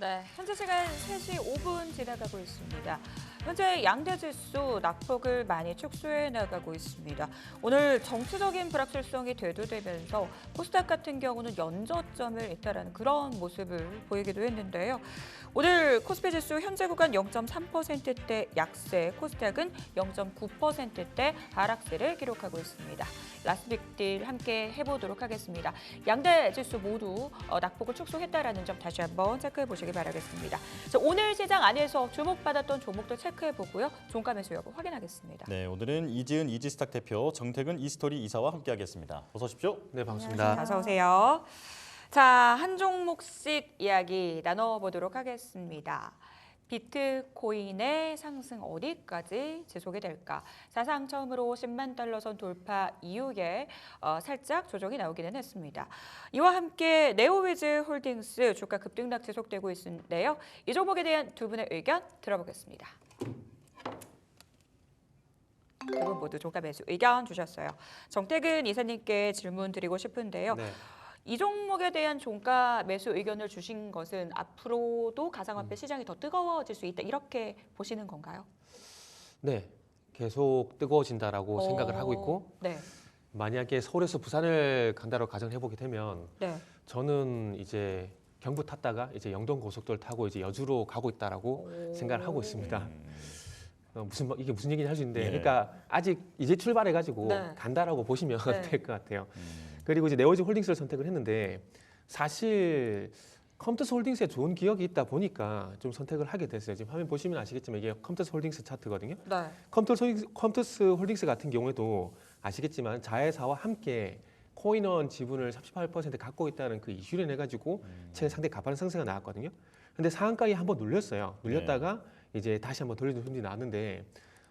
네, 현재 시간 3시 5분 지나가고 있습니다. 현재 양대 지수 낙폭을 많이 축소해 나가고 있습니다. 오늘 정치적인 불확실성이 대두되면서 코스닥 같은 경우는 연저점을 이탈하는 그런 모습을 보이기도 했는데요. 오늘 코스피 지수 현재 구간 0.3%대 약세, 코스닥은 0.9%대 하락세를 기록하고 있습니다. 라스트 빅딜 함께 해보도록 하겠습니다. 양대 지수 모두 낙폭을 축소했다라는 점 다시 한번 체크해 보시기 바라겠습니다. 자, 오늘 시장 안에서 주목받았던 종목들 체크해 보고요. 종가 매수 여부 확인하겠습니다. 네, 오늘은 이지은 이지스탁 대표, 정태근 이스토리 이사와 함께하겠습니다. 어서 오십시오. 네, 반갑습니다. 어서 오세요. 자, 한 종목씩 이야기 나눠보도록 하겠습니다. 비트코인의 상승 어디까지 지속이 될까? 사상 처음으로 10만 달러 선 돌파 이후에 살짝 조정이 나오기는 했습니다. 이와 함께 네오위즈 홀딩스 주가 급등락 지속되고 있는데요. 이 종목에 대한 두 분의 의견 들어보겠습니다. 두 분 모두 종가 매수 의견 주셨어요. 정태근 이사님께 질문 드리고 싶은데요. 네. 이 종목에 대한 종가 매수 의견을 주신 것은 앞으로도 가상화폐 시장이 더 뜨거워질 수 있다 이렇게 보시는 건가요? 네, 계속 뜨거워진다라고 생각을 하고 있고 네. 만약에 서울에서 부산을 간다고 가정을 해보게 되면 네. 저는 이제 경부 탔다가 이제 영동 고속도로를 타고 이제 여주로 가고 있다라고 생각을 하고 있습니다. 이게 무슨 얘기인지 할 수 있는데, 예. 그러니까 아직 이제 출발해가지고 네. 간다라고 보시면 네. 될 것 같아요. 그리고 이제 네오지 홀딩스를 선택을 했는데 사실 컴투스 홀딩스에 좋은 기억이 있다 보니까 좀 선택을 하게 됐어요. 지금 화면 보시면 아시겠지만 이게 컴투스 홀딩스 차트거든요. 네. 컴투스 홀딩스 같은 경우에도 아시겠지만 자회사와 함께 코인원 지분을 38% 갖고 있다는 그 이슈를 내 가지고 최근 상당히 가파른 상승가 나왔거든요. 근데 상한가에 한번 눌렸어요. 눌렸다가 이제 다시 한번 돌려준 흔들이 나왔는데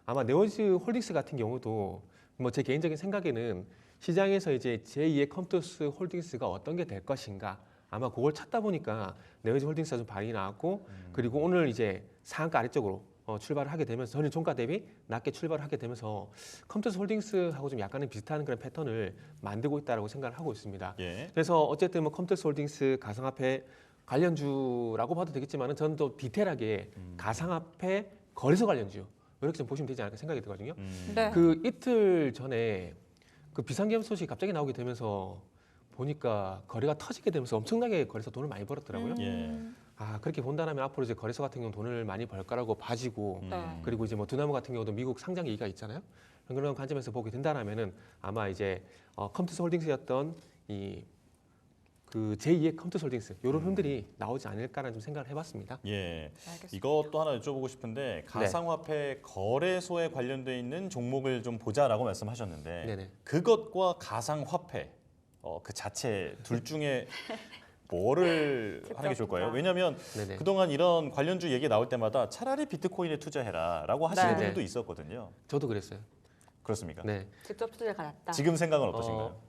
아마 네오지 홀딩스 같은 경우도 뭐 제 개인적인 생각에는 시장에서 이제 제2의 컴투스 홀딩스가 어떤 게 될 것인가 아마 그걸 찾다 보니까 네오지 홀딩스가 좀 반응이 나왔고 그리고 오늘 이제 상한가 아래쪽으로 출발을 하게 되면서 저는 종가 대비 낮게 출발을 하게 되면서 컴투스 홀딩스하고 좀 약간은 비슷한 그런 패턴을 만들고 있다고 생각을 하고 있습니다. 예. 그래서 어쨌든 뭐 컴투스 홀딩스 가상화폐 관련주라고 봐도 되겠지만은 저는 또 디테일하게 가상화폐 거래소 관련주 이렇게 좀 보시면 되지 않을까 생각이 들거든요. 네. 그 이틀 전에 그 비상계엄 소식이 갑자기 나오게 되면서 보니까 거래가 터지게 되면서 엄청나게 거래소 돈을 많이 벌었더라고요. 예. 아 그렇게 본다면 앞으로 이제 거래소 같은 경우 돈을 많이 벌 거라고 봐지고 네. 그리고 이제 뭐 두나무 같은 경우도 미국 상장 얘기가 있잖아요. 그런 관점에서 보게 된다면은 아마 이제 컴투스 홀딩스였던 이 그 제2의 컴투스 홀딩스 이런 흔들이 나오지 않을까라는 좀 생각을 해봤습니다. 예. 알겠습니다. 이것도 하나 여쭤보고 싶은데 가상화폐 거래소에 관련돼 있는 종목을 좀 보자라고 말씀하셨는데 네네. 그것과 가상화폐 그 자체 둘 중에 뭐를 하는 게 좋을까요? 왜냐하면 네네. 그동안 이런 관련주 얘기 나올 때마다 차라리 비트코인에 투자해라라고 하시는 네. 분들도 있었거든요. 저도 그랬어요. 그렇습니까? 네. 직접 투자가 낫다. 지금 생각은 어떠신가요?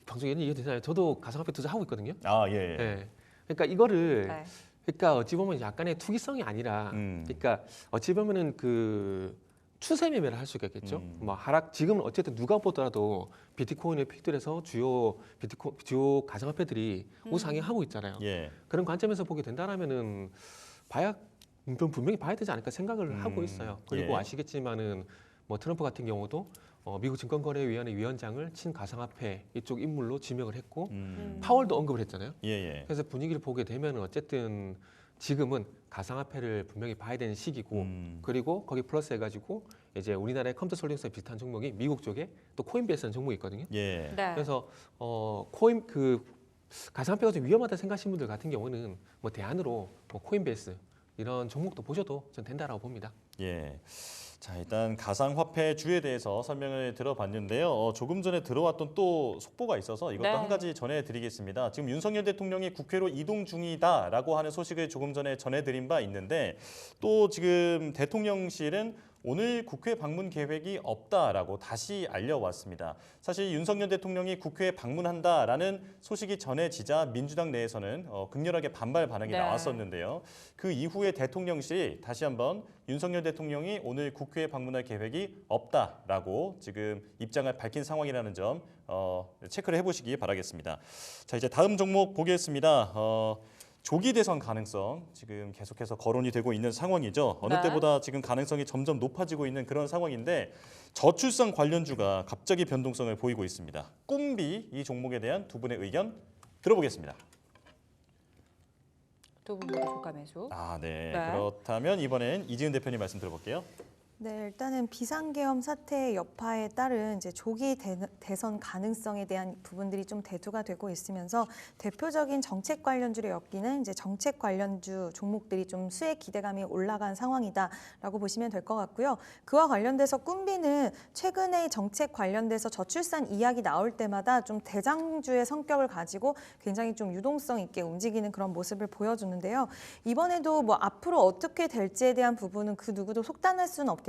방송에는 이해되나요? 저도 가상화폐 투자하고 있거든요. 아, 예, 예. 네. 그러니까 이거를 네. 그러니까 어찌 보면 약간의 투기성이 아니라 그러니까 어찌 보면은 그 추세 매매를 할 수가 있겠죠. 뭐 하락 지금은 어쨌든 누가 보더라도 비트코인을 필두로 해서 주요 가상화폐들이 우상향하고 있잖아요. 예. 그런 관점에서 보게 된다라면은 분명히 봐야 되지 않을까 생각을 하고 있어요. 그리고 예. 아시겠지만은 뭐 트럼프 같은 경우도 미국 증권거래위원회 위원장을 친가상화폐 이쪽 인물로 지명을 했고 파월도 언급을 했잖아요. 예, 예. 그래서 분위기를 보게 되면 어쨌든 지금은 가상화폐를 분명히 봐야 되는 시기고 그리고 거기 플러스 해가지고 이제 우리나라의 컴퓨터 홀딩스에 비슷한 종목이 미국 쪽에 또 코인베이스라는 종목이 있거든요. 예. 네. 그래서 가상화폐가 좀 위험하다 생각하시는 분들 같은 경우는 뭐 대안으로 뭐 코인베이스 이런 종목도 보셔도 전 된다라고 봅니다. 예. 자, 일단 가상화폐주에 대해서 설명을 들어봤는데요. 조금 전에 들어왔던 또 속보가 있어서 이것도 네. 한 가지 전해드리겠습니다. 지금 윤석열 대통령이 국회로 이동 중이다라고 하는 소식을 조금 전에 전해드린 바 있는데 또 지금 대통령실은 오늘 국회 방문 계획이 없다라고 다시 알려왔습니다. 사실 윤석열 대통령이 국회에 방문한다라는 소식이 전해지자 민주당 내에서는 극렬하게 반발 반응이 네. 나왔었는데요. 그 이후에 대통령실이 다시 한번 윤석열 대통령이 오늘 국회에 방문할 계획이 없다라고 지금 입장을 밝힌 상황이라는 점 체크를 해보시기 바라겠습니다. 자, 이제 다음 종목 보겠습니다. 조기 대선 가능성 지금 계속해서 거론이 되고 있는 상황이죠. 어느 네. 때보다 지금 가능성이 점점 높아지고 있는 그런 상황인데 저출산 관련주가 갑자기 변동성을 보이고 있습니다. 꿈비 이 종목에 대한 두 분의 의견 들어보겠습니다. 두 분 모두 주가 매수. 네. 네. 그렇다면 이번엔 이지은 대표님 말씀 들어볼게요. 네, 일단은 비상계엄 사태의 여파에 따른 이제 조기 대선 가능성에 대한 부분들이 좀 대두가 되고 있으면서 대표적인 정책 관련주를 엮이는 이제 정책 관련주 종목들이 좀 수혜 기대감이 올라간 상황이다라고 보시면 될 것 같고요. 그와 관련돼서 꿈비는 최근에 정책 관련돼서 저출산 이야기 나올 때마다 좀 대장주의 성격을 가지고 굉장히 좀 유동성 있게 움직이는 그런 모습을 보여주는데요. 이번에도 뭐 앞으로 어떻게 될지에 대한 부분은 그 누구도 속단할 수는 없겠지만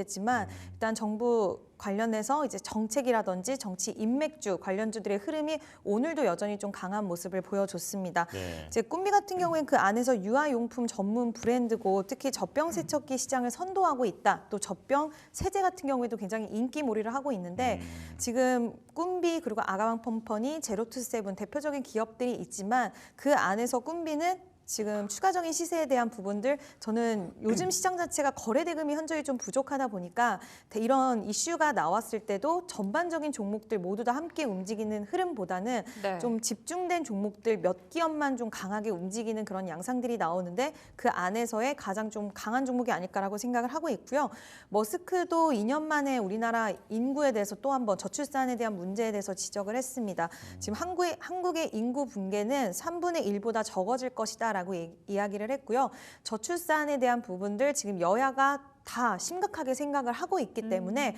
일단 정부 관련해서 이제 정책이라든지 정치 인맥주 관련주들의 흐름이 오늘도 여전히 좀 강한 모습을 보여줬습니다. 네. 이제 꿈비 같은 경우에는 그 안에서 유아용품 전문 브랜드고 특히 젖병 세척기 시장을 선도하고 있다. 또 젖병 세제 같은 경우에도 굉장히 인기몰이를 하고 있는데 지금 꿈비 그리고 아가방 펌퍼니 제로투세븐 대표적인 기업들이 있지만 그 안에서 꿈비는 지금 추가적인 시세에 대한 부분들 저는 요즘 시장 자체가 거래 대금이 현저히 좀 부족하다 보니까 이런 이슈가 나왔을 때도 전반적인 종목들 모두 다 함께 움직이는 흐름보다는 네. 좀 집중된 종목들 몇 기업만 좀 강하게 움직이는 그런 양상들이 나오는데 그 안에서의 가장 좀 강한 종목이 아닐까라고 생각을 하고 있고요. 머스크도 2년 만에 우리나라 인구에 대해서 또 한 번 저출산에 대한 문제에 대해서 지적을 했습니다. 지금 한국의 인구 붕괴는 3분의 1보다 적어질 것이다 라고 이야기를 했고요. 저출산에 대한 부분들 지금 여야가 다 심각하게 생각을 하고 있기 때문에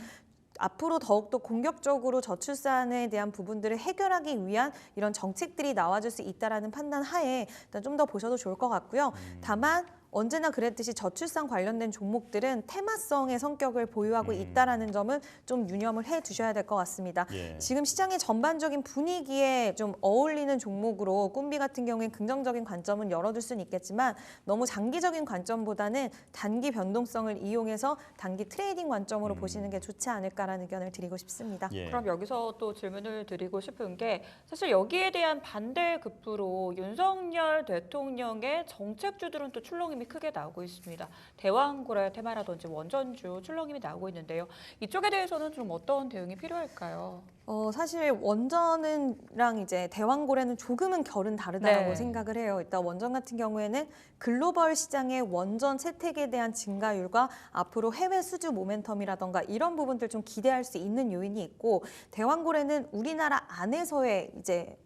앞으로 더욱더 공격적으로 저출산에 대한 부분들을 해결하기 위한 이런 정책들이 나와줄 수 있다라는 판단 하에 일단 좀 더 보셔도 좋을 것 같고요. 다만 언제나 그랬듯이 저출산 관련된 종목들은 테마성의 성격을 보유하고 있다라는 점은 좀 유념을 해 두셔야 될 것 같습니다. 예. 지금 시장의 전반적인 분위기에 좀 어울리는 종목으로 꿈비 같은 경우엔 긍정적인 관점은 열어둘 수는 있겠지만 너무 장기적인 관점보다는 단기 변동성을 이용해서 단기 트레이딩 관점으로 보시는 게 좋지 않을까라는 의견을 드리고 싶습니다. 예. 그럼 여기서 또 질문을 드리고 싶은 게 사실 여기에 대한 반대급부로 윤석열 대통령의 정책주들은 또 출렁임이 크게 나오고 있습니다. 대왕고래 테마라든지 원전주 출렁임이 나오고 있는데요. 이쪽에 대해서는 좀 어떤 대응이 필요할까요? 사실 원전은랑 이제 대왕고래는 조금은 결은 다르다라고 네. 생각을 해요. 일단 원전 같은 경우에는 글로벌 시장의 원전 채택에 대한 증가율과 앞으로 해외 수주 모멘텀이라던가 이런 부분들 좀 기대할 수 있는 요인이 있고 대왕고래는 우리나라 안에서의 이제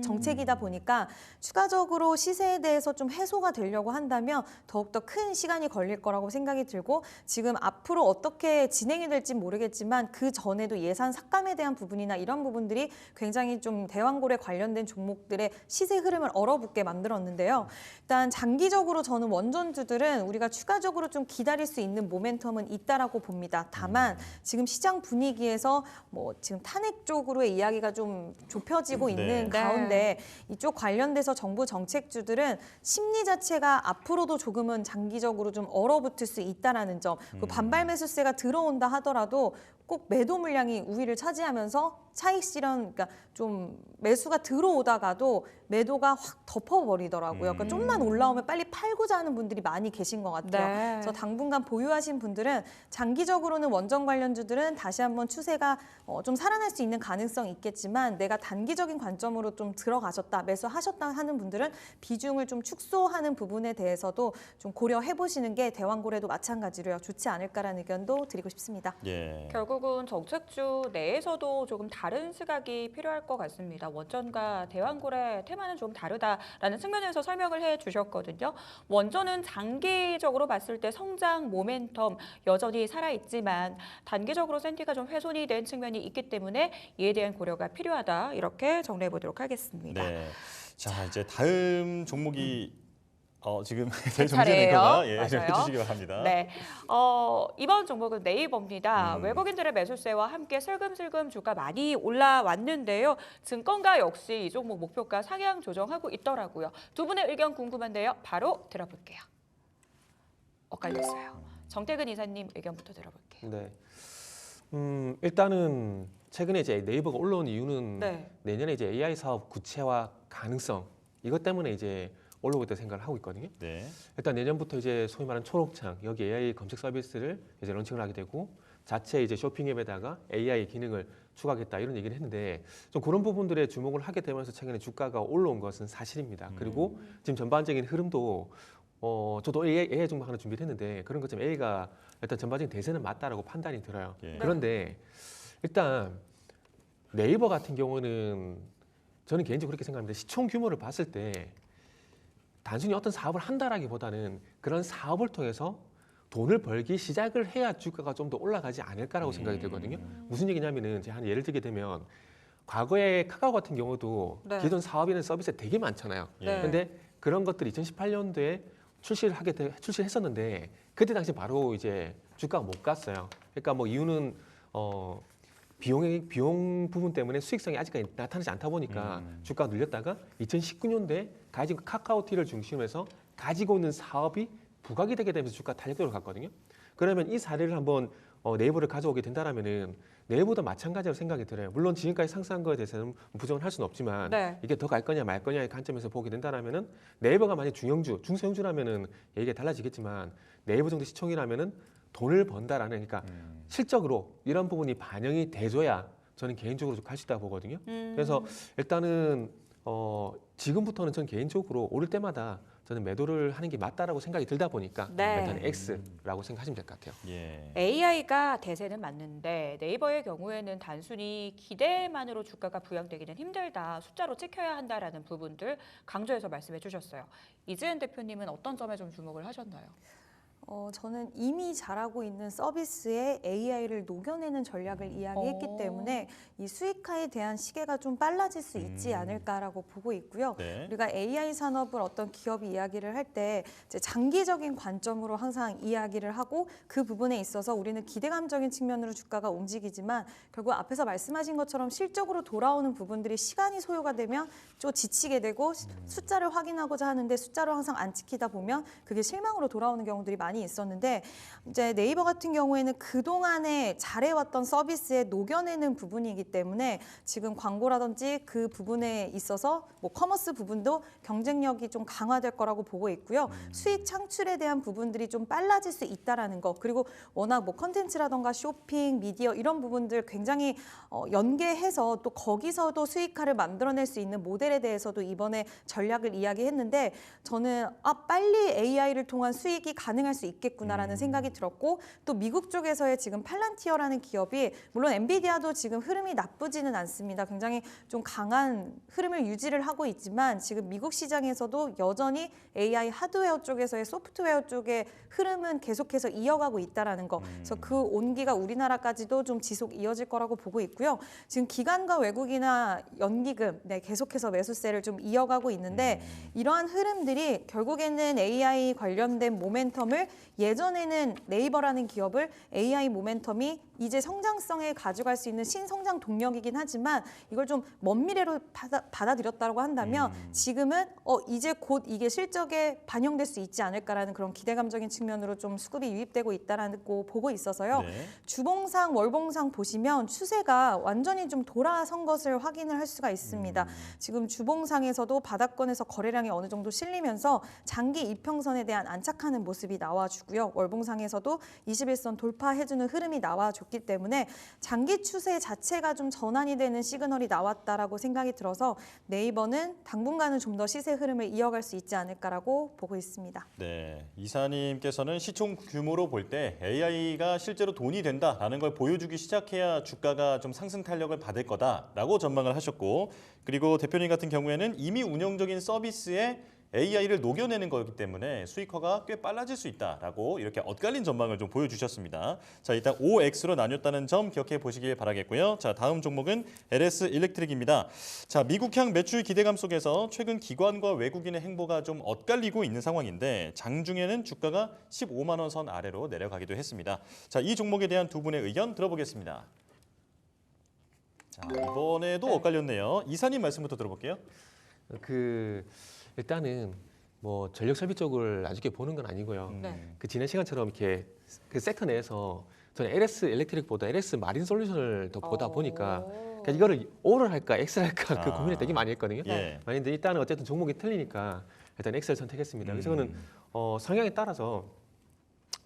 정책이다 보니까 추가적으로 시세에 대해서 좀 해소가 되려고 한다면 더욱더 큰 시간이 걸릴 거라고 생각이 들고 지금 앞으로 어떻게 진행이 될지 모르겠지만 그 전에도 예산 삭감에 대한 부분이나 이런 부분들이 굉장히 좀 대왕고래 관련된 종목들의 시세 흐름을 얼어붙게 만들었는데요. 일단 장기적으로 저는 원전주들은 우리가 추가적으로 좀 기다릴 수 있는 모멘텀은 있다라고 봅니다. 다만 지금 시장 분위기에서 뭐 지금 탄핵 쪽으로의 이야기가 좀 좁혀지고 있는 네. 가운데 이쪽 관련돼서 정부 정책주들은 심리 자체가 앞으로도 조금은 장기적으로 좀 얼어붙을 수 있다라는 점. 그 반발 매수세가 들어온다 하더라도 꼭 매도 물량이 우위를 차지하면서 차익 실현, 그러니까 좀 매수가 들어오다가도 매도가 확 덮어버리더라고요. 그러니까 좀만 올라오면 빨리 팔고자 하는 분들이 많이 계신 것 같아요. 네. 그래서 당분간 보유하신 분들은 장기적으로는 원전 관련주들은 다시 한번 추세가 좀 살아날 수 있는 가능성이 있겠지만 내가 단기적인 관점으로 좀 들어가셨다, 매수하셨다 하는 분들은 비중을 좀 축소하는 부분에 대해서도 좀 고려해 보시는 게 대왕고래도 마찬가지로요. 좋지 않을까라는 의견도 드리고 싶습니다. 예. 결국은 정책주 내에서도 조금 다른 시각이 필요할 것 같습니다. 원전과 대왕고래 테마는 좀 다르다라는 측면에서 설명을 해주셨거든요. 원전은 장기적으로 봤을 때 성장 모멘텀 여전히 살아있지만 단기적으로 센티가 좀 훼손이 된 측면이 있기 때문에 이에 대한 고려가 필요하다. 이렇게 정리해 보도록 하겠습니다. 네. 자, 이제 다음 종목이 지금 제 차례예요. 정리되는가? 예, 좀 맞아요. 해주시기 바랍니다. 네, 이번 종목은 네이버입니다. 음. 외국인들의 매수세와 함께 슬금슬금 주가 많이 올라왔는데요. 증권가 역시 이 종목 목표가 상향 조정하고 있더라고요. 두 분의 의견 궁금한데요. 바로 들어볼게요. 엇갈렸어요. 정태근 이사님 의견부터 들어볼게요. 네. 일단은 최근에 이제 네이버가 올라온 이유는 네. 내년에 이제 AI 사업 구체화 가능성 이것 때문에 이제 올라오고 있다 생각을 하고 있거든요. 네. 일단 내년부터 이제 소위 말하는 초록창 여기 AI 검색 서비스를 이제 런칭을 하게 되고 자체 이제 쇼핑 앱에다가 AI 기능을 추가하겠다 이런 얘기를 했는데 좀 그런 부분들에 주목을 하게 되면서 최근에 주가가 올라온 것은 사실입니다. 그리고 지금 전반적인 흐름도 저도 AI 종목 하나 준비를 했는데 그런 것처럼 AI가 일단 전반적인 대세는 맞다라고 판단이 들어요. 예. 그런데 일단 네이버 같은 경우는 저는 개인적으로 그렇게 생각합니다. 시총 규모를 봤을 때 단순히 어떤 사업을 한다라기보다는 그런 사업을 통해서 돈을 벌기 시작을 해야 주가가 좀 더 올라가지 않을까라고 생각이 들거든요. 무슨 얘기냐면은 제가 한 예를 들게 되면 과거에 카카오 같은 경우도 네. 기존 사업이나 서비스 되게 많잖아요. 네. 근데 그런 것들이 2018년도에 출시했었는데 그때 당시 바로 이제 주가가 못 갔어요. 그러니까 뭐 이유는 비용 부분 때문에 수익성이 아직까지 나타나지 않다 보니까 주가가 늘렸다가 2019년도에 가지고 카카오티를 중심으로 해서 가지고 있는 사업이 부각이 되게 되면서 주가 탄력적으로 갔거든요. 그러면 이 사례를 한번 네이버를 가져오게 된다라면은 네이버도 마찬가지로 생각이 들어요. 물론 지금까지 상승한 거에 대해서는 부정을 할 수는 없지만 네. 이게 더 갈 거냐 말 거냐의 관점에서 보게 된다라면은 네이버가 만약 중형주, 중소형주라면은 얘기가 달라지겠지만 네이버 정도 시총이라면은 돈을 번다라는 그러니까 실적으로 이런 부분이 반영이 돼줘야 저는 개인적으로 갈 수 있다고 보거든요. 그래서 일단은 지금부터는 전 개인적으로 오를 때마다 저는 매도를 하는 게 맞다라고 생각이 들다 보니까 네. 일단 X라고 생각하시면 될 것 같아요. 예. AI가 대세는 맞는데 네이버의 경우에는 단순히 기대만으로 주가가 부양되기는 힘들다. 숫자로 찍혀야 한다라는 부분들 강조해서 말씀해 주셨어요. 이재은 대표님은 어떤 점에 좀 주목을 하셨나요? 저는 이미 잘하고 있는 서비스에 AI를 녹여내는 전략을 이야기했기 때문에 이 수익화에 대한 시계가 좀 빨라질 수 있지 않을까라고 보고 있고요. 네. 우리가 AI 산업을 어떤 기업이 이야기를 할 때 장기적인 관점으로 항상 이야기를 하고 그 부분에 있어서 우리는 기대감적인 측면으로 주가가 움직이지만 결국 앞에서 말씀하신 것처럼 실적으로 돌아오는 부분들이 시간이 소요가 되면 좀 지치게 되고 숫자를 확인하고자 하는데 숫자로 항상 안 지키다 보면 그게 실망으로 돌아오는 경우들이 많이 있었는데 이제 네이버 같은 경우에는 그동안에 잘해왔던 서비스에 녹여내는 부분이기 때문에 지금 광고라든지 그 부분에 있어서 뭐 커머스 부분도 경쟁력이 좀 강화될 거라고 보고 있고요. 수익 창출에 대한 부분들이 좀 빨라질 수 있다라는 거 그리고 워낙 뭐 컨텐츠라던가 쇼핑, 미디어 이런 부분들 굉장히 연계해서 또 거기서도 수익화를 만들어낼 수 있는 모델에 대해서도 이번에 전략을 이야기했는데 저는 빨리 AI를 통한 수익이 가능할 수 있겠구나라는 생각이 들었고 또 미국 쪽에서의 지금 팔란티어라는 기업이 물론 엔비디아도 지금 흐름이 나쁘지는 않습니다. 굉장히 좀 강한 흐름을 유지를 하고 있지만 지금 미국 시장에서도 여전히 AI 하드웨어 쪽에서의 소프트웨어 쪽의 흐름은 계속해서 이어가고 있다라는 거. 그래서 그 온기가 우리나라까지도 좀 지속 이어질 거라고 보고 있고요. 지금 기관과 외국이나 연기금 계속해서 매수세를 좀 이어가고 있는데 이러한 흐름들이 결국에는 AI 관련된 모멘텀을 예전에는 네이버라는 기업을 AI 모멘텀이 이제 성장성에 가져갈 수 있는 신성장 동력이긴 하지만 이걸 좀 먼 미래로 받아들였다고 한다면 지금은 이제 곧 이게 실적에 반영될 수 있지 않을까라는 그런 기대감적인 측면으로 좀 수급이 유입되고 있다라는 거 보고 있어서요. 네. 주봉상, 월봉상 보시면 추세가 완전히 좀 돌아선 것을 확인을 할 수가 있습니다. 지금 주봉상에서도 바닥권에서 거래량이 어느 정도 실리면서 장기 이평선에 대한 안착하는 모습이 나와주고요. 월봉상에서도 21선 돌파해주는 흐름이 나와줬기 때문에 장기 추세 자체가 좀 전환이 되는 시그널이 나왔다라고 생각이 들어서 네이버는 당분간은 좀 더 시세 흐름을 이어갈 수 있지 않을까라고 보고 있습니다. 네, 이사님께서는 시총 규모로 볼 때 AI가 실제로 돈이 된다라는 걸 보여주기 시작해야 주가가 좀 상승 탄력을 받을 거다라고 전망을 하셨고 그리고 대표님 같은 경우에는 이미 운영적인 서비스에 AI를 녹여내는 거기 때문에 수익화가 꽤 빨라질 수 있다라고 이렇게 엇갈린 전망을 좀 보여주셨습니다. 자, 일단 OX로 나뉘었다는 점 기억해 보시길 바라겠고요. 자, 다음 종목은 LS 일렉트릭입니다. 자, 미국향 매출 기대감 속에서 최근 기관과 외국인의 행보가 좀 엇갈리고 있는 상황인데 장중에는 주가가 15만 원 선 아래로 내려가기도 했습니다. 자, 이 종목에 대한 두 분의 의견 들어보겠습니다. 자, 이번에도 엇갈렸네요. 이사님 말씀부터 들어볼게요. 일단은 뭐 전력 설비 쪽을 아쉽게 보는 건 아니고요. 네. 그 지난 시간처럼 이렇게 그 섹터 내에서 저는 LS 일렉트릭보다 LS 마린 솔루션을 더 보다 보니까 그러니까 이거를 O를 할까 X를 할까 그 고민을 되게 많이 했거든요. 예. 근데 일단은 어쨌든 종목이 틀리니까 일단 엑셀 선택했습니다. 그래서 저는 성향에 따라서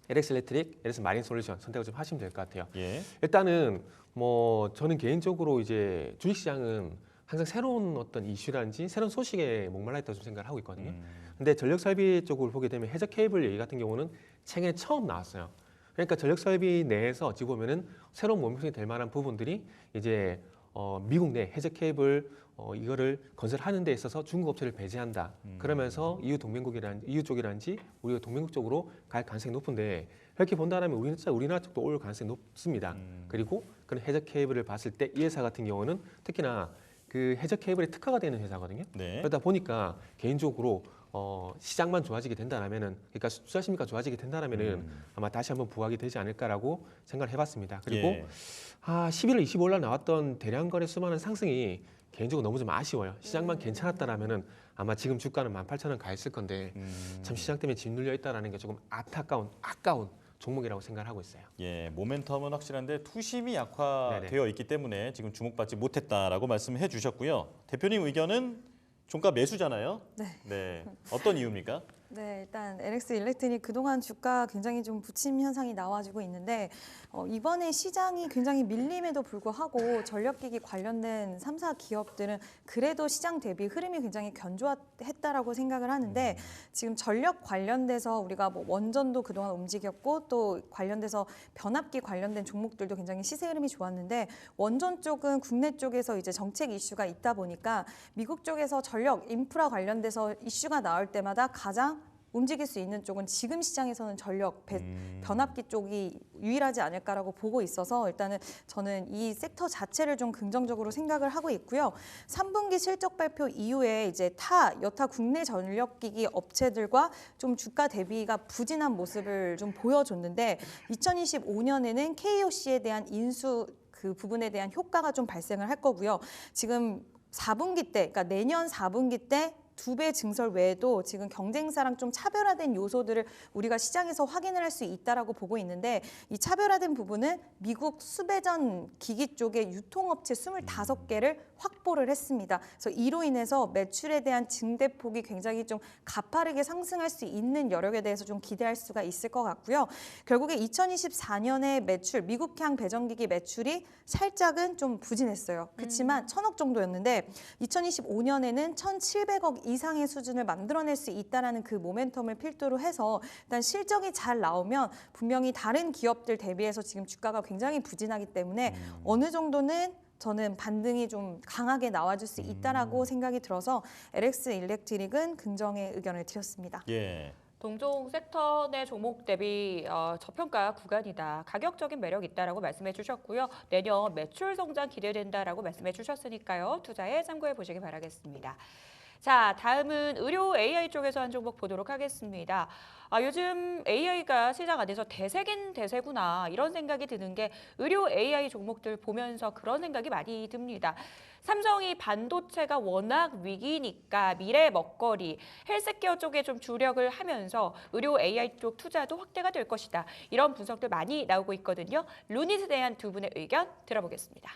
LX 일렉트릭, LX 마린 솔루션 선택을 좀 하시면 될 것 같아요. 예. 일단은 뭐 저는 개인적으로 이제 주식시장은 항상 새로운 어떤 이슈라든지 새로운 소식에 목말라 있다고 좀 생각을 하고 있거든요. 근데 전력 설비 쪽을 보게 되면 해저 케이블 얘기 같은 경우는 최근에 처음 나왔어요. 그러니까 전력 설비 내에서 어찌 보면은 새로운 모멘텀이 될 만한 부분들이 이제 미국 내 해저 케이블 이거를 건설하는 데 있어서 중국 업체를 배제한다. 그러면서 EU 쪽이란지 우리가 동맹국 쪽으로 갈 가능성이 높은데 이렇게 본다면 우리나라 쪽도 올 가능성이 높습니다. 그리고 그런 해저 케이블을 봤을 때 이 회사 같은 경우는 특히나 그 해저 케이블에 특화가 되는 회사거든요. 네. 그러다 보니까 개인적으로 시장만 좋아지게 된다라면은, 그러니까 투자 심리가 좋아지게 된다라면은 아마 다시 한번 부각이 되지 않을까라고 생각을 해봤습니다. 그리고 예. 11월 25일 날 나왔던 대량 거래 수만은 상승이 개인적으로 너무 좀 아쉬워요. 시장만 괜찮았다라면은 아마 지금 주가는 18,000원 가 있을 건데 참 시장 때문에 짓눌려 있다라는 게 조금 아까운 종목이라고 생각을 하고 있어요. 예, 모멘텀은 확실한데 투심이 약화되어 네네. 있기 때문에 지금 주목받지 못했다라고 말씀해 주셨고요. 대표님 의견은 종가 매수잖아요. 네. 어떤 이유입니까? 네, 일단 LX 일렉트릭 그동안 주가 굉장히 좀 부침 현상이 나와주고 있는데 이번에 시장이 굉장히 밀림에도 불구하고 전력기기 관련된 3사 기업들은 그래도 시장 대비 흐름이 굉장히 견조했다라고 생각을 하는데 지금 전력 관련돼서 우리가 뭐 원전도 그동안 움직였고 또 관련돼서 변압기 관련된 종목들도 굉장히 시세 흐름이 좋았는데 원전 쪽은 국내 쪽에서 이제 정책 이슈가 있다 보니까 미국 쪽에서 전력 인프라 관련돼서 이슈가 나올 때마다 가장 움직일 수 있는 쪽은 지금 시장에서는 전력 변압기 쪽이 유일하지 않을까라고 보고 있어서 일단은 저는 이 섹터 자체를 좀 긍정적으로 생각을 하고 있고요. 3분기 실적 발표 이후에 이제 여타 국내 전력기기 업체들과 좀 주가 대비가 부진한 모습을 좀 보여줬는데 2025년에는 KOC에 대한 인수 그 부분에 대한 효과가 좀 발생을 할 거고요. 지금 4분기 때, 그러니까 내년 4분기 때 2배 증설 외에도 지금 경쟁사랑 좀 차별화된 요소들을 우리가 시장에서 확인을 할 수 있다라고 보고 있는데 이 차별화된 부분은 미국 수배전 기기 쪽의 유통업체 25개를 확보를 했습니다. 그래서 이로 인해서 매출에 대한 증대폭이 굉장히 좀 가파르게 상승할 수 있는 여력에 대해서 좀 기대할 수가 있을 것 같고요. 결국에 2024년에 매출, 미국향 배전기기 매출이 살짝은 좀 부진했어요. 그렇지만 1,000억 정도였는데 2025년에는 1,700억 이상의 수준을 만들어낼 수 있다는 그 모멘텀을 필두로 해서 일단 실적이 잘 나오면 분명히 다른 기업들 대비해서 지금 주가가 굉장히 부진하기 때문에 어느 정도는 저는 반등이 좀 강하게 나와줄 수 있다라고 생각이 들어서 LX 일렉트릭은 긍정의 의견을 드렸습니다. 예. 동종 섹터 내 종목 대비 저평가 구간이다. 가격적인 매력 있다라고 말씀해 주셨고요. 내년 매출 성장 기대된다라고 말씀해 주셨으니까요. 투자에 참고해 보시기 바라겠습니다. 자, 다음은 의료 AI 쪽에서 한 종목 보도록 하겠습니다. 요즘 AI가 시장 안에서 대세긴 대세구나 이런 생각이 드는 게 의료 AI 종목들 보면서 그런 생각이 많이 듭니다. 삼성이 반도체가 워낙 위기니까 미래 먹거리, 헬스케어 쪽에 좀 주력을 하면서 의료 AI 쪽 투자도 확대가 될 것이다. 이런 분석들 많이 나오고 있거든요. 루닛에 대한 두 분의 의견 들어보겠습니다.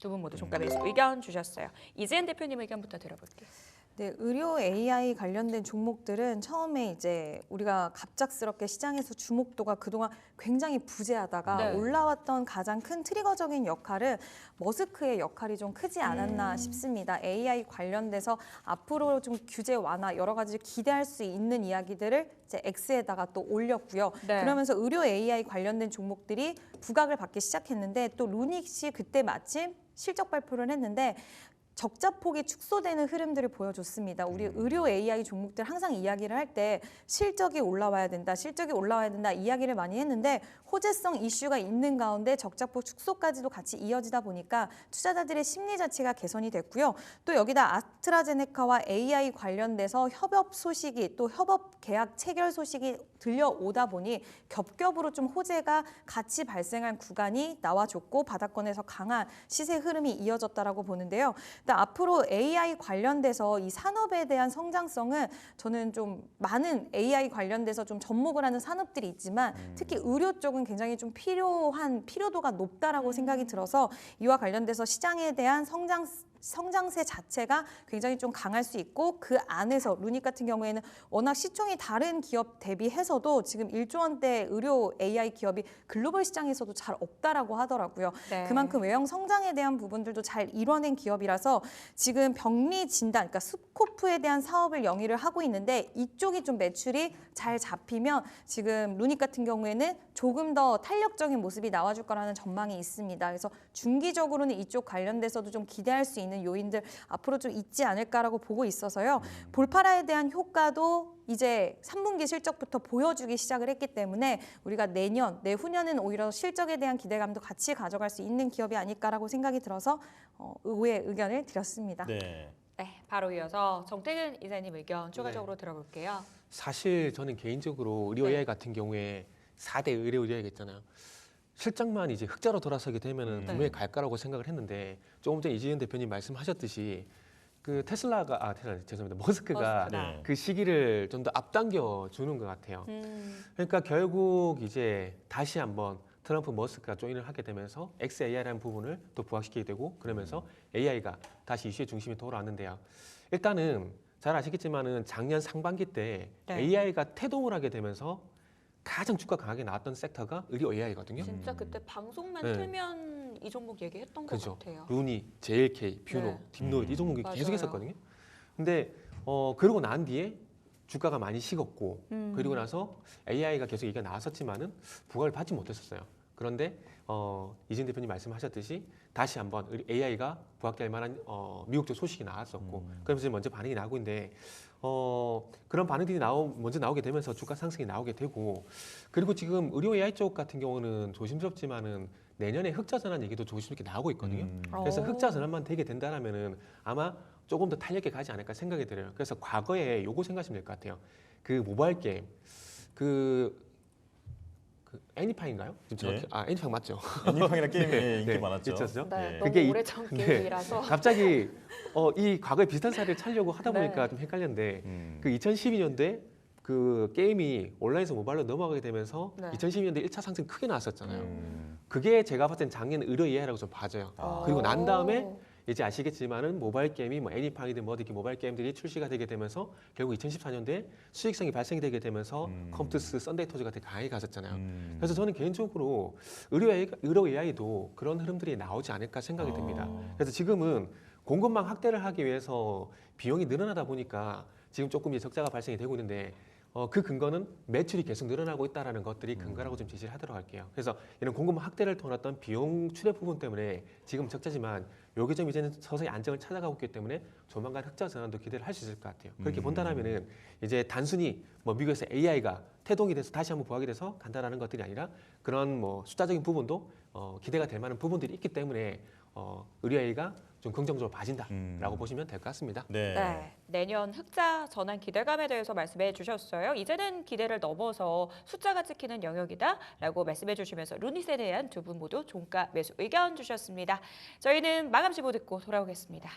두 분 모두 종가 매수 의견 주셨어요. 이재현 대표님 의견부터 들어볼게요. 네, 의료 AI 관련된 종목들은 처음에 이제 우리가 갑작스럽게 시장에서 주목도가 그동안 굉장히 부재하다가 네. 올라왔던 가장 큰 트리거적인 역할은 머스크의 역할이 좀 크지 않았나 싶습니다. AI 관련돼서 앞으로 좀 규제 완화 여러 가지 기대할 수 있는 이야기들을 이제 X에다가 또 올렸고요. 네. 그러면서 의료 AI 관련된 종목들이 부각을 받기 시작했는데 또 루닉시 그때 마침 실적 발표를 했는데 적자폭이 축소되는 흐름들을 보여줬습니다. 우리 의료 AI 종목들 항상 이야기를 할 때 실적이 올라와야 된다, 실적이 올라와야 된다 이야기를 많이 했는데 호재성 이슈가 있는 가운데 적자폭 축소까지도 같이 이어지다 보니까 투자자들의 심리 자체가 개선이 됐고요. 또 여기다 아스트라제네카와 AI 관련돼서 협업 소식이 또 협업 계약 체결 소식이 들려오다 보니 겹겹으로 좀 호재가 같이 발생한 구간이 나와줬고 바닥권에서 강한 시세 흐름이 이어졌다라고 보는데요. 일단 앞으로 AI 관련돼서 이 산업에 대한 성장성은 저는 좀 많은 AI 관련돼서 좀 접목을 하는 산업들이 있지만 특히 의료 쪽은 굉장히 좀 필요도가 높다라고 생각이 들어서 이와 관련돼서 시장에 대한 성장 성장세 자체가 굉장히 좀 강할 수 있고 그 안에서 루닛 같은 경우에는 워낙 시총이 다른 기업 대비해서도 지금 1조 원대 의료 AI 기업이 글로벌 시장에서도 잘 없다라고 하더라고요. 네. 그만큼 외형 성장에 대한 부분들도 잘 이뤄낸 기업이라서 지금 병리 진단, 그러니까 스코프에 대한 사업을 영위를 하고 있는데 이쪽이 좀 매출이 잘 잡히면 지금 루닛 같은 경우에는 조금 더 탄력적인 모습이 나와줄 거라는 전망이 있습니다. 그래서 중기적으로는 이쪽 관련돼서도 좀 기대할 수 있는 요인들 앞으로 좀 있지 않을까라고 보고 있어서요. 볼파라에 대한 효과도 이제 3분기 실적부터 보여주기 시작을 했기 때문에 우리가 내년, 내후년은 오히려 실적에 대한 기대감도 같이 가져갈 수 있는 기업이 아닐까라고 생각이 들어서 의외의 의견을 드렸습니다. 네. 네, 바로 이어서 정태근 이사님 의견 추가적으로 들어볼게요. 사실 저는 개인적으로 의료 AI 같은 경우에 4대 의료 AI가 있잖아요. 실적만 이제 흑자로 돌아서게 되면은 분명히 갈 거라고 생각을 했는데 조금 전에 이재현 대표님 말씀하셨듯이 그 테슬라가 죄송합니다. 머스크가 머스크다. 그 시기를 좀 더 앞당겨 주는 것 같아요. 그러니까 결국 이제 다시 한번 트럼프 머스크가 조인을 하게 되면서 XAI라는 부분을 또 부각시키게 되고 그러면서 AI가 다시 이슈의 중심이 돌아왔는데요. 일단은 잘 아시겠지만은 작년 상반기 때 네. AI가 태동을 하게 되면서 가장 주가 강하게 나왔던 섹터가 의료 AI거든요. 진짜 그때 방송만 네. 틀면 이 종목 얘기했던 것 그죠. 같아요. 루니, JLK, 뷰노, 네. 딥노이드 이 종목이 맞아요. 계속 했었거든요. 근데 그러고 난 뒤에 주가가 많이 식었고 그리고 나서 AI가 계속 얘기가 나왔었지만은 부각을 받지 못했었어요. 그런데 이진 대표님 말씀하셨듯이 다시 한번 AI가 부각될 만한 미국 쪽 소식이 나왔었고 그러면서 먼저 반응이 나오고 있는데 그런 반응들이 먼저 나오게 되면서 주가 상승이 나오게 되고 그리고 지금 의료 AI 쪽 같은 경우는 조심스럽지만은 내년에 흑자 전환 얘기도 조심스럽게 나오고 있거든요. 그래서 오. 흑자 전환만 되게 된다면은 아마 조금 더 탄력있게 가지 않을까 생각이 들어요. 그래서 과거에 요거 생각하시면 될 것 같아요. 그 모바일 게임 그 애니팡인가요? 지금 정확히 애니팡 맞죠? 애니팡이라는 게임이 네, 인기 네, 많았죠. 있었죠? 네, 예. 너무 그게 오래전 네. 기억이라서. 갑자기 이 과거에 비슷한 사례를 찾려고 하다 보니까 네. 좀 헷갈렸는데 음. 그 2012년도에 그 게임이 온라인에서 모바일로 넘어가게 되면서 네. 2012년도에 1차 상승 크게 나왔었잖아요. 음. 그게 제가 봤을 땐 작년 의료 이해라고 좀 봐져요. 그리고 난 다음에 이제 아시겠지만은 모바일 게임이 뭐 애니팡이든 뭐든 이렇게 모바일 게임들이 출시가 되게 되면서 결국 2014년도에 수익성이 발생이 되게 되면서 컴투스, 썬데이토즈 같은 강하게 갔었잖아요. 그래서 저는 개인적으로 의료 AI도 그런 흐름들이 나오지 않을까 생각이 듭니다. 그래서 지금은 공급망 확대를 하기 위해서 비용이 늘어나다 보니까 지금 조금 이제 적자가 발생이 되고 있는데 그 근거는 매출이 계속 늘어나고 있다는 것들이 근거라고 좀 제시를 하도록 할게요. 그래서 이런 공급망 확대를 통한 어떤 비용 추례 부분 때문에 지금 적자지만 요게 좀 이제는 서서히 안정을 찾아가고 있기 때문에 조만간 흑자 전환도 기대를 할 수 있을 것 같아요. 그렇게 본다면은 이제 단순히 뭐 미국에서 AI가 태동이 돼서 다시 한번 부각이 돼서 간다라는 것들이 아니라 그런 뭐 숫자적인 부분도 기대가 될 만한 부분들이 있기 때문에 의료 AI가 좀 긍정적으로 봐진다라고 보시면 될 것 같습니다. 네. 네, 내년 흑자 전환 기대감에 대해서 말씀해 주셨어요. 이제는 기대를 넘어서 숫자가 찍히는 영역이다라고 말씀해 주시면서 루닛에 대한 두 분 모두 종가 매수 의견 주셨습니다. 저희는 마감 지보 듣고 돌아오겠습니다.